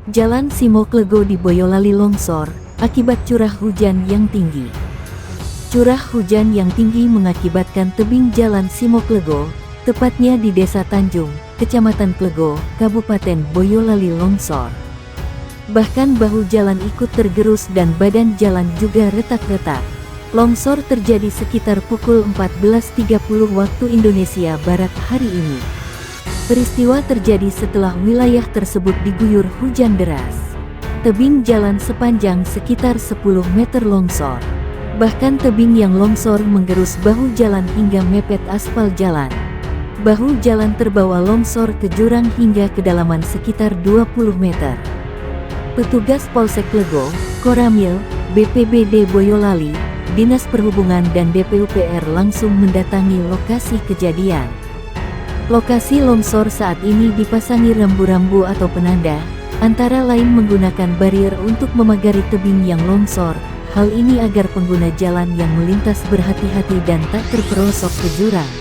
Jalan Simoklego di Boyolali longsor, akibat curah hujan yang tinggi. Curah hujan yang tinggi mengakibatkan tebing Jalan Simoklego, tepatnya di Desa Tanjung, Kecamatan Klego, Kabupaten Boyolali longsor. Bahkan bahu jalan ikut tergerus dan badan jalan juga retak-retak. Longsor terjadi sekitar pukul 14.30 waktu Indonesia Barat hari ini. Peristiwa terjadi setelah wilayah tersebut diguyur hujan deras. Tebing jalan sepanjang sekitar 10 meter longsor. Bahkan tebing yang longsor menggerus bahu jalan hingga mepet aspal jalan. Bahu jalan terbawa longsor ke jurang hingga kedalaman sekitar 20 meter. Petugas Polsek Klego, Koramil, BPBD Boyolali, Dinas Perhubungan dan DPUPR langsung mendatangi lokasi kejadian. Lokasi longsor saat ini dipasangi rambu-rambu atau penanda, antara lain menggunakan barier untuk memagari tebing yang longsor. Hal ini agar pengguna jalan yang melintas berhati-hati dan tak terperosok ke jurang.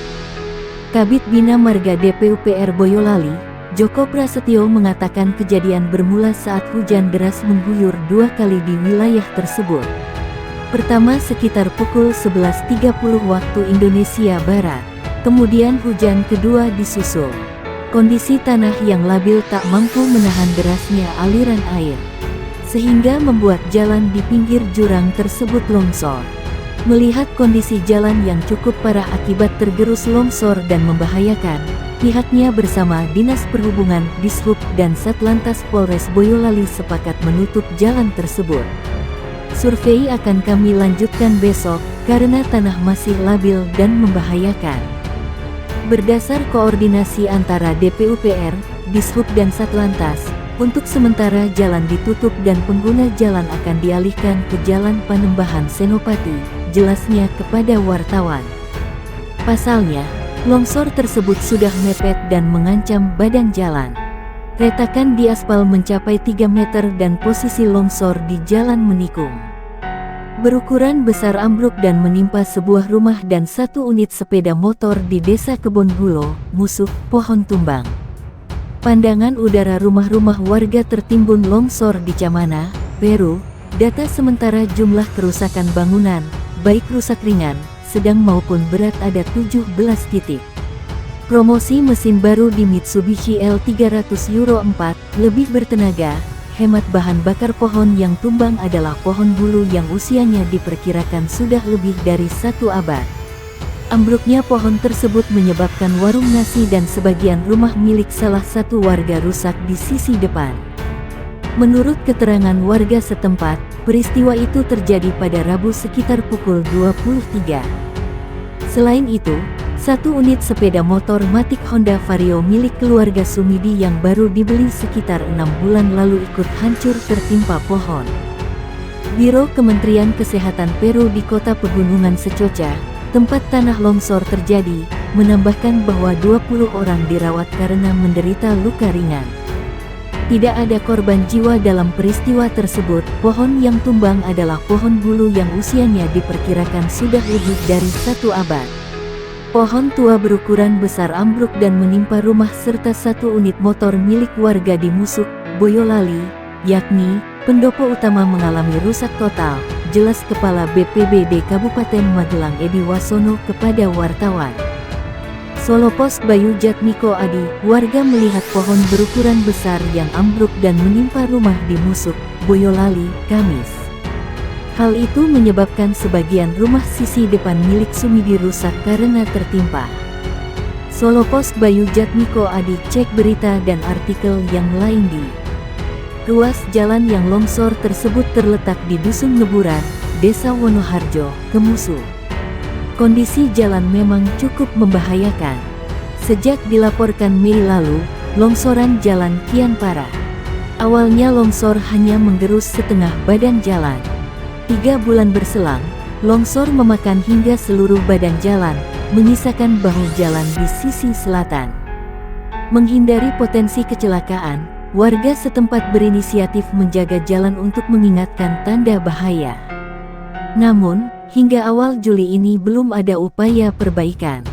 Kabid Bina Marga DPUPR Boyolali, Joko Prasetyo mengatakan kejadian bermula saat hujan deras mengguyur 2 kali di wilayah tersebut. Pertama sekitar pukul 11.30 waktu Indonesia Barat. Kemudian hujan kedua disusul. Kondisi tanah yang labil tak mampu menahan derasnya aliran air, sehingga membuat jalan di pinggir jurang tersebut longsor. Melihat kondisi jalan yang cukup parah akibat tergerus longsor dan membahayakan, pihaknya bersama Dinas Perhubungan, Dishub dan Satlantas Polres Boyolali sepakat menutup jalan tersebut. Survei akan kami lanjutkan besok, karena tanah masih labil dan membahayakan. Berdasar koordinasi antara DPUPR, Dishub dan Satlantas, untuk sementara jalan ditutup dan pengguna jalan akan dialihkan ke Jalan Panembahan Senopati, jelasnya kepada wartawan. Pasalnya, longsor tersebut sudah mepet dan mengancam badan jalan. Retakan di aspal mencapai 3 meter dan posisi longsor di jalan menikung. Berukuran besar ambruk dan menimpa sebuah rumah dan 1 unit sepeda motor di Desa Kebonbulo, Musuh, pohon tumbang. Pandangan udara rumah-rumah warga tertimbun longsor di Camana, Peru. Data sementara jumlah kerusakan bangunan, baik rusak ringan, sedang maupun berat ada 17 titik. Promosi mesin baru di Mitsubishi L300 Euro 4, lebih bertenaga. Hemat bahan bakar. Pohon yang tumbang adalah pohon bulu yang usianya diperkirakan sudah lebih dari 1 abad. Ambruknya pohon tersebut menyebabkan warung nasi dan sebagian rumah milik salah satu warga rusak di sisi depan. Menurut keterangan warga setempat, peristiwa itu terjadi pada Rabu sekitar pukul 23. Selain itu, 1 unit sepeda motor Matic Honda Vario milik keluarga Sumidi yang baru dibeli sekitar 6 bulan lalu ikut hancur tertimpa pohon. Biro Kementerian Kesehatan Peru di kota Pegunungan Secoca, tempat tanah longsor terjadi, menambahkan bahwa 20 orang dirawat karena menderita luka ringan. Tidak ada korban jiwa dalam peristiwa tersebut. Pohon yang tumbang adalah pohon bulu yang usianya diperkirakan sudah lebih dari 1 abad. Pohon tua berukuran besar ambruk dan menimpa rumah serta 1 unit motor milik warga di Musuh, Boyolali, yakni pendopo utama mengalami rusak total, jelas Kepala BPBD Kabupaten Magelang Edi Wasono kepada wartawan. Solo Post Bayu Jatmiko Adi, warga melihat pohon berukuran besar yang ambruk dan menimpa rumah di Musuh, Boyolali, Kamis. Hal itu menyebabkan sebagian rumah sisi depan milik Sumidi rusak karena tertimpa. Solo Post Bayu Jatmiko Adi cek berita dan artikel yang lain di ruas jalan yang longsor tersebut terletak di Dusun Ngeburan, Desa Wonoharjo, Kemusu. Kondisi jalan memang cukup membahayakan. Sejak dilaporkan Mei lalu, longsoran jalan kian parah. Awalnya longsor hanya menggerus setengah badan jalan. 3 bulan berselang, longsor memakan hingga seluruh badan jalan, menyisakan bahu jalan di sisi selatan. Menghindari potensi kecelakaan, warga setempat berinisiatif menjaga jalan untuk mengingatkan tanda bahaya. Namun, hingga awal Juli ini belum ada upaya perbaikan.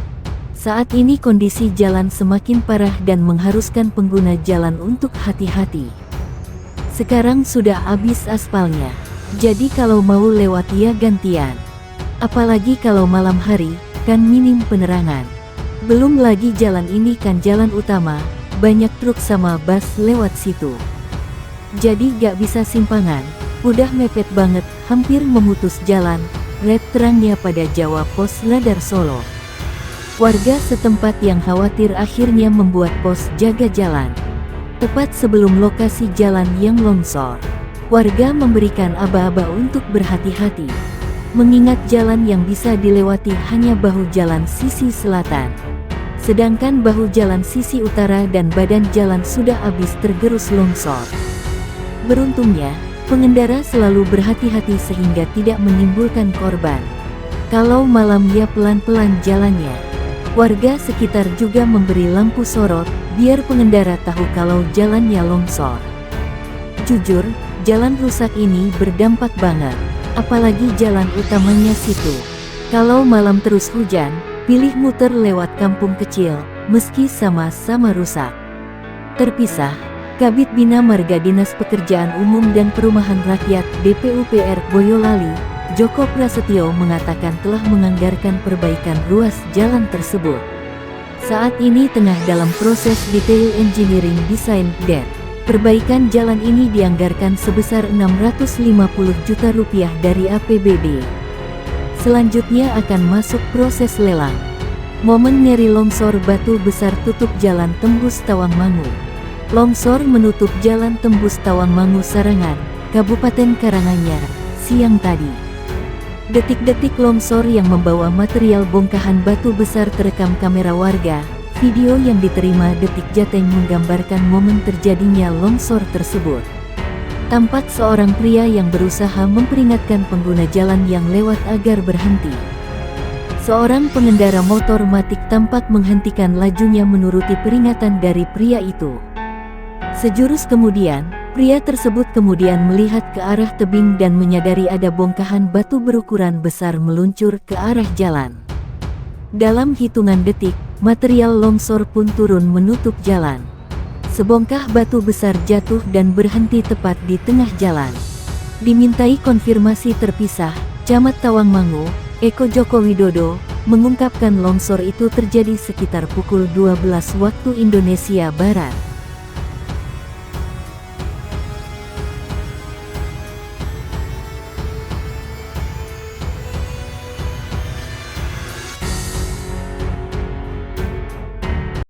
Saat ini kondisi jalan semakin parah dan mengharuskan pengguna jalan untuk hati-hati. Sekarang sudah habis aspalnya. Jadi kalau mau lewat ya gantian. Apalagi kalau malam hari, kan minim penerangan. Belum lagi jalan ini kan jalan utama, banyak truk sama bus lewat situ. Jadi gak bisa simpangan, udah mepet banget, hampir memutus jalan, red terangnya pada Jawa Pos Radar Solo. Warga setempat yang khawatir akhirnya membuat pos jaga jalan. Tepat sebelum lokasi jalan yang longsor, warga memberikan aba-aba untuk berhati-hati. Mengingat jalan yang bisa dilewati hanya bahu jalan sisi selatan. Sedangkan bahu jalan sisi utara dan badan jalan sudah habis tergerus longsor. Beruntungnya, pengendara selalu berhati-hati sehingga tidak menimbulkan korban. Kalau malam ya pelan-pelan jalannya. Warga sekitar juga memberi lampu sorot, biar pengendara tahu kalau jalannya longsor. Jujur, jalan rusak ini berdampak banget, apalagi jalan utamanya situ. Kalau malam terus hujan, pilih muter lewat kampung kecil, meski sama-sama rusak. Terpisah, Kabid Bina Marga Dinas Pekerjaan Umum dan Perumahan Rakyat (DPUPR) Boyolali, Joko Prasetyo mengatakan telah menganggarkan perbaikan ruas jalan tersebut. Saat ini tengah dalam proses detail engineering design (DED). Perbaikan jalan ini dianggarkan sebesar 650 juta rupiah dari APBD. Selanjutnya akan masuk proses lelang. Momen ngeri longsor batu besar tutup jalan tembus Tawangmangu. Longsor menutup jalan tembus Tawangmangu Sarangan, Kabupaten Karanganyar, siang tadi. Detik-detik longsor yang membawa material bongkahan batu besar terekam kamera warga. Video yang diterima Detik Jateng menggambarkan momen terjadinya longsor tersebut. Tampak seorang pria yang berusaha memperingatkan pengguna jalan yang lewat agar berhenti. Seorang pengendara motor matic tampak menghentikan lajunya menuruti peringatan dari pria itu. Sejurus kemudian, pria tersebut kemudian melihat ke arah tebing dan menyadari ada bongkahan batu berukuran besar meluncur ke arah jalan. Dalam hitungan detik, material longsor pun turun menutup jalan. Sebongkah batu besar jatuh dan berhenti tepat di tengah jalan. Dimintai konfirmasi terpisah, Camat Tawangmangu, Eko Joko Widodo, mengungkapkan longsor itu terjadi sekitar pukul 12 waktu Indonesia Barat.